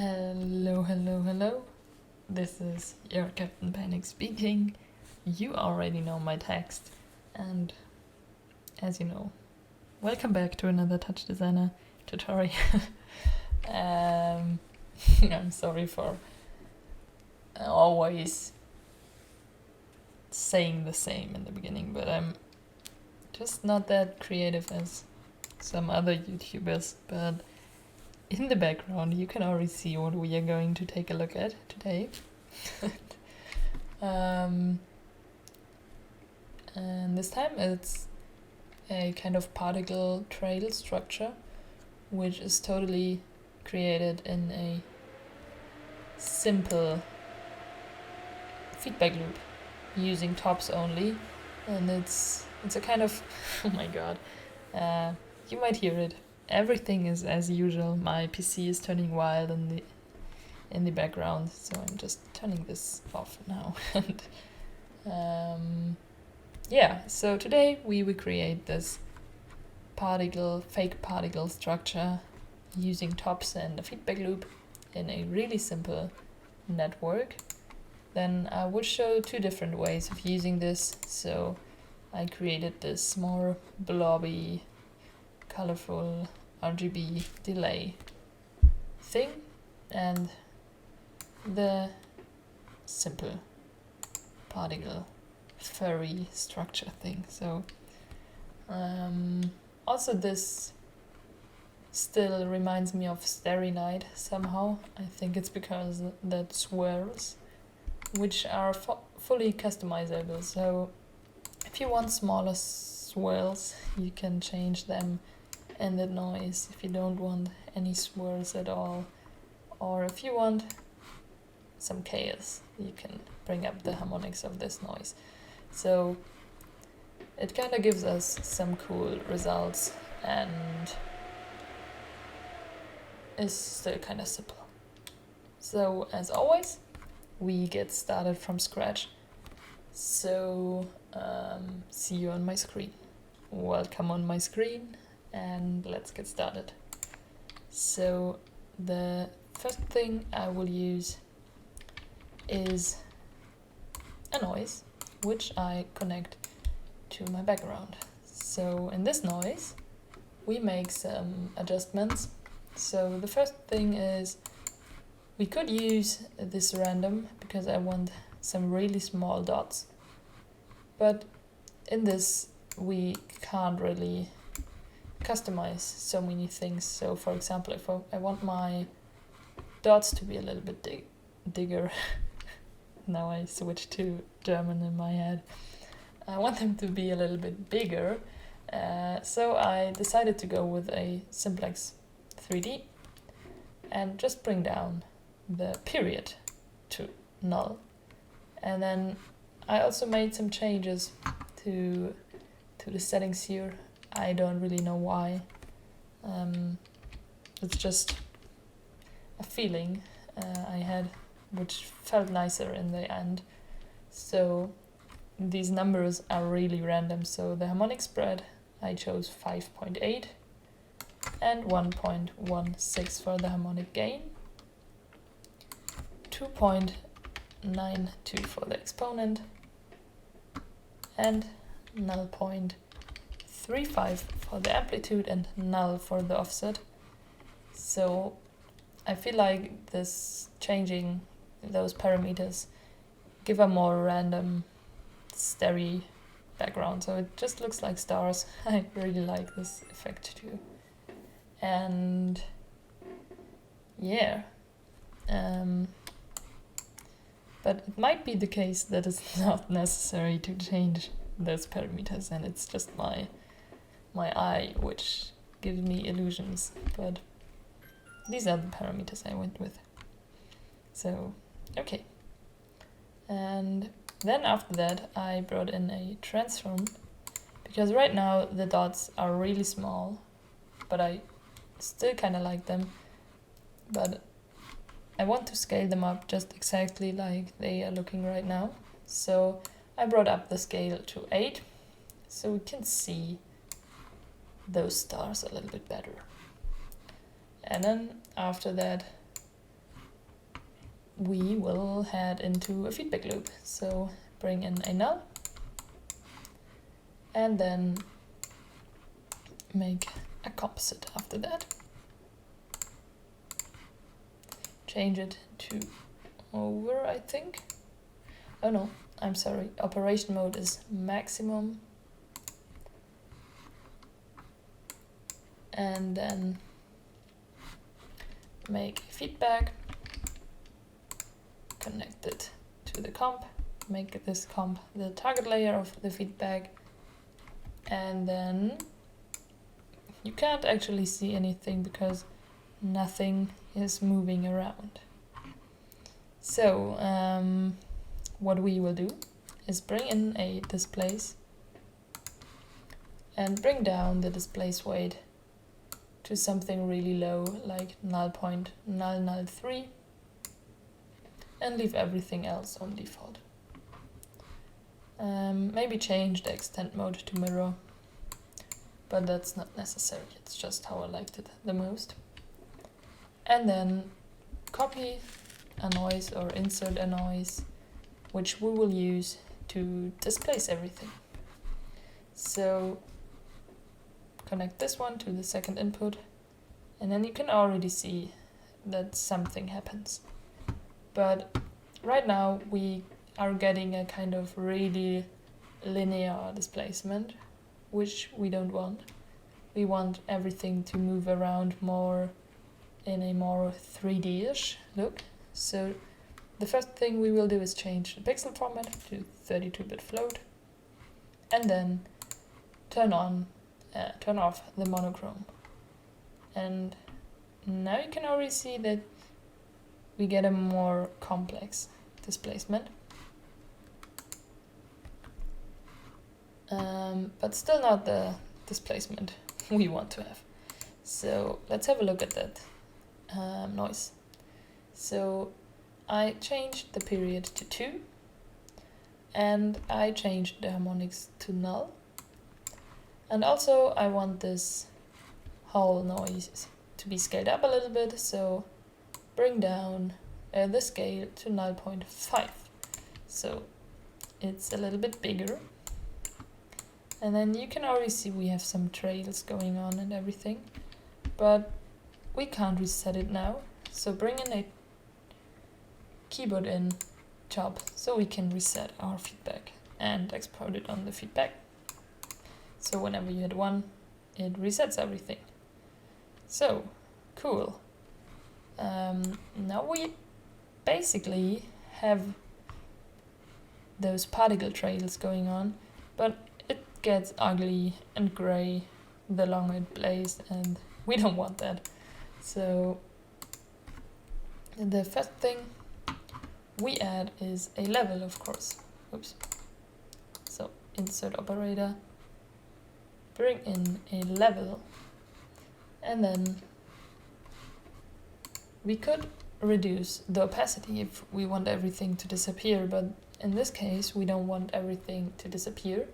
Hello, hello, hello. This is your Captain Panic speaking. You already know my text, and as you know, welcome back to another Touchdesigner tutorial. I'm sorry for always saying the same in the beginning, but I'm just not that creative as some other YouTubers, but in the background you can already see what we are going to take a look at today. And this time it's a kind of particle trail structure, which is totally created in a simple feedback loop using tops only, and it's a kind of oh my god, you might hear it. Everything is as usual. My PC is turning wild in the background, so I'm just turning this off now. And yeah, so today we will create this fake particle structure using tops and a feedback loop in a really simple network. Then I will show two different ways of using this. So I created this more blobby, colorful RGB delay thing and the simple particle furry structure thing. So also this still reminds me of Starry Night somehow. I think it's because that swirls, which are fully customizable. So if you want smaller swirls, you can change them and the noise if you don't want any swirls at all, or if you want some chaos, you can bring up the harmonics of this noise. So it kind of gives us some cool results and is still kind of simple. So as always, we get started from scratch. So see you on my screen. Welcome on my screen. And let's get started. So the first thing I will use is a noise, which I connect to my background. So in this noise, we make some adjustments. So the first thing is we could use this random because I want some really small dots. But in this, we can't really customize so many things. So for example, if I want my dots to be a little bit bigger, now I switch to German in my head. I want them to be a little bit bigger, so I decided to go with a simplex 3D and just bring down the period to null. And then I also made some changes to the settings here. I don't really know why. It's just a feeling I had, which felt nicer in the end. So these numbers are really random. So the harmonic spread, I chose 5.8 and 1.16 for the harmonic gain, 2.92 for the exponent, and 0.35 for the amplitude and null for the offset. So I feel like this changing those parameters give a more random starry background, so it just looks like stars. I really like this effect too. And yeah, but it might be the case that it's not necessary to change those parameters, and it's just my eye which gives me illusions, but these are the parameters I went with. So okay, and then after that I brought in a transform, because right now the dots are really small, but I still kind of like them, but I want to scale them up just exactly like they are looking right now. So I brought up the scale to 8, so we can see those stars a little bit better. And then after that we will head into a feedback loop. So bring in a null and then make a composite after that. Change it to over, I think. Oh no, I'm sorry. Operation mode is maximum. And then make feedback, connect it to the comp, make this comp the target layer of the feedback, and then you can't actually see anything because nothing is moving around. So what we will do is bring in a displace and bring down the displace weight to something really low, like 0.003, and leave everything else on default. Maybe change the extend mode to mirror, but that's not necessary, it's just how I liked it the most. And then copy a noise or insert a noise, which we will use to displace everything. So connect this one to the second input, and then you can already see that something happens. But right now we are getting a kind of really linear displacement, which we don't want. We want everything to move around more in a more 3D-ish look. So the first thing we will do is change the pixel format to 32-bit float, and then turn off the monochrome. And now you can already see that we get a more complex displacement. But still not the displacement we want to have. So let's have a look at that noise. So I changed the period to 2, and I changed the harmonics to null. And also I want this whole noise to be scaled up a little bit, so bring down the scale to 0.5. So it's a little bit bigger. And then you can already see we have some trails going on and everything, but we can't reset it now. So bring in a keyboard in job so we can reset our feedback and export it on the feedback. So whenever you hit 1, it resets everything. So cool. Now we basically have those particle trails going on, but it gets ugly and gray the longer it plays, and we don't want that. So the first thing we add is a level, of course. Oops. So insert operator, bring in a level, and then we could reduce the opacity if we want everything to disappear, but in this case we don't want everything to disappear,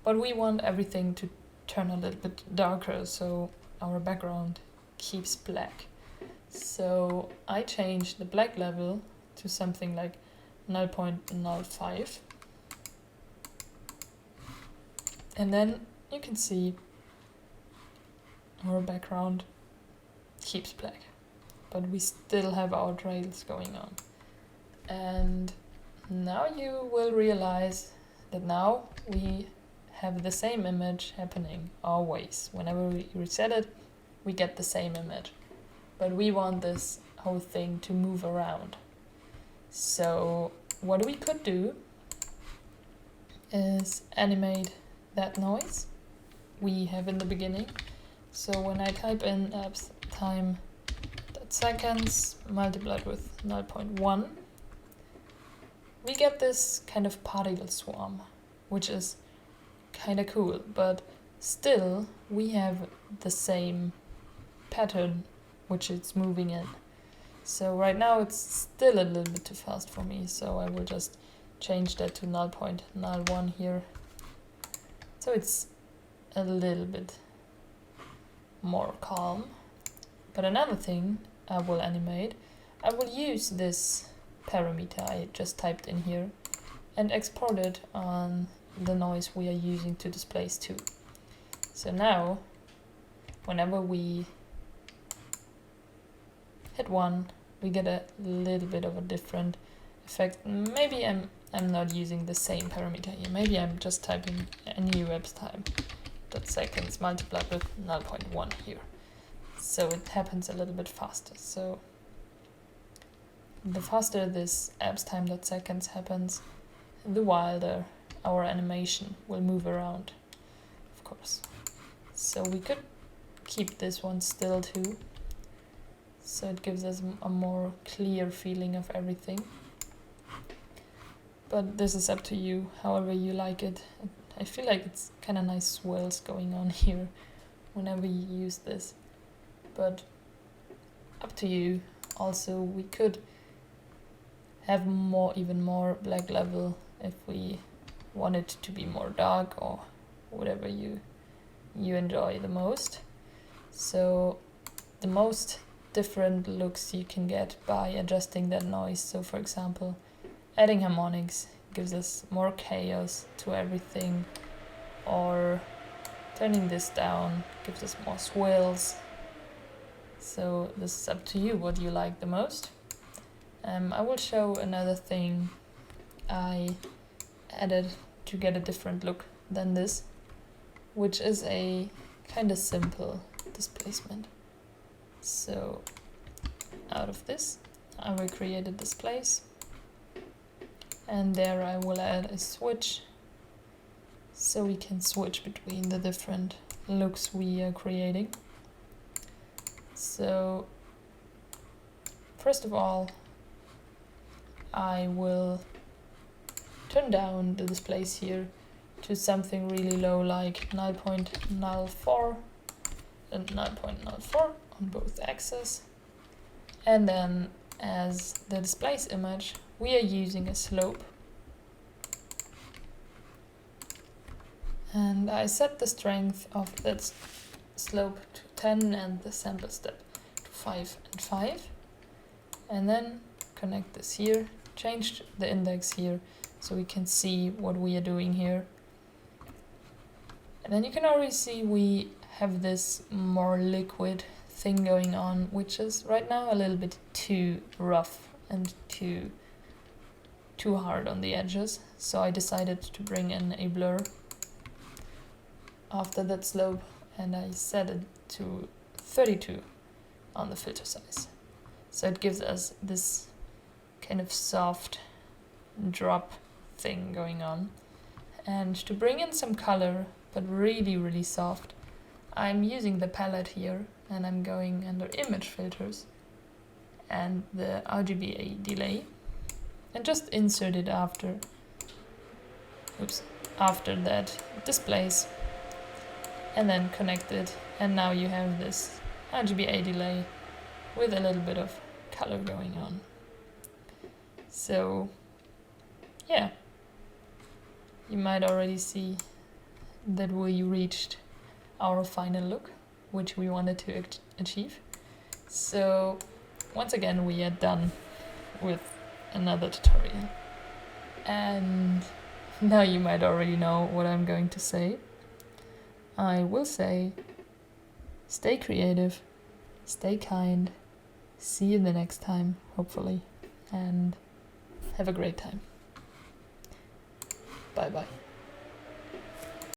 but we want everything to turn a little bit darker so our background keeps black. So I changed the black level to something like 0.05, and then you can see our background keeps black, but we still have our trails going on. And now you will realize that now we have the same image happening always. Whenever we reset it, we get the same image, but we want this whole thing to move around. So what we could do is animate that noise we have in the beginning. So when I type in apps time seconds multiplied with 0.1, we get this kind of particle swarm, which is kind of cool, but still we have the same pattern which it's moving in. So right now it's still a little bit too fast for me, so I will just change that to 0.01 here. So it's a little bit more calm. But another thing I will animate, I will use this parameter I just typed in here and export it on the noise we are using to displace to. So now, whenever we hit 1, we get a little bit of a different effect. Maybe I'm not using the same parameter here. Maybe I'm just typing a new abs time dot seconds multiplied with 0.1 here. So it happens a little bit faster. So the faster this abs time dot seconds happens, the wilder our animation will move around, of course. So we could keep this one still too. So it gives us a more clear feeling of everything. But this is up to you, however you like it. I feel like it's kind of nice swirls going on here whenever you use this. But up to you. Also, we could have even more black level if we want it to be more dark or whatever you enjoy the most. So the most different looks you can get by adjusting that noise. So for example, adding harmonics gives us more chaos to everything, or turning this down gives us more swirls. So this is up to you what you like the most. I will show another thing I added to get a different look than this, which is a kind of simple displacement. So out of this I will create a displace, and there I will add a switch so we can switch between the different looks we are creating. So first of all, I will turn down the displace here to something really low, like 0.04 and 0.04 on both axes. And then as the displace image, we are using a slope. And I set the strength of that slope to 10 and the sample step to 5 and 5. And then connect this here, change the index here so we can see what we are doing here. And then you can already see we have this more liquid thing going on, which is right now a little bit too rough and too hard on the edges. So I decided to bring in a blur after that slope, and I set it to 32 on the filter size. So it gives us this kind of soft drop thing going on. And to bring in some color, but really, really soft, I'm using the palette here, and I'm going under image filters and the RGBA delay, and just insert it after that displace, and then connect it, and now you have this RGBA delay with a little bit of color going on. So yeah, you might already see that we reached our final look, which we wanted to achieve. So once again, we are done with another tutorial. And now you might already know what I'm going to say. I will say, stay creative, stay kind, see you the next time, hopefully, and have a great time. Bye bye.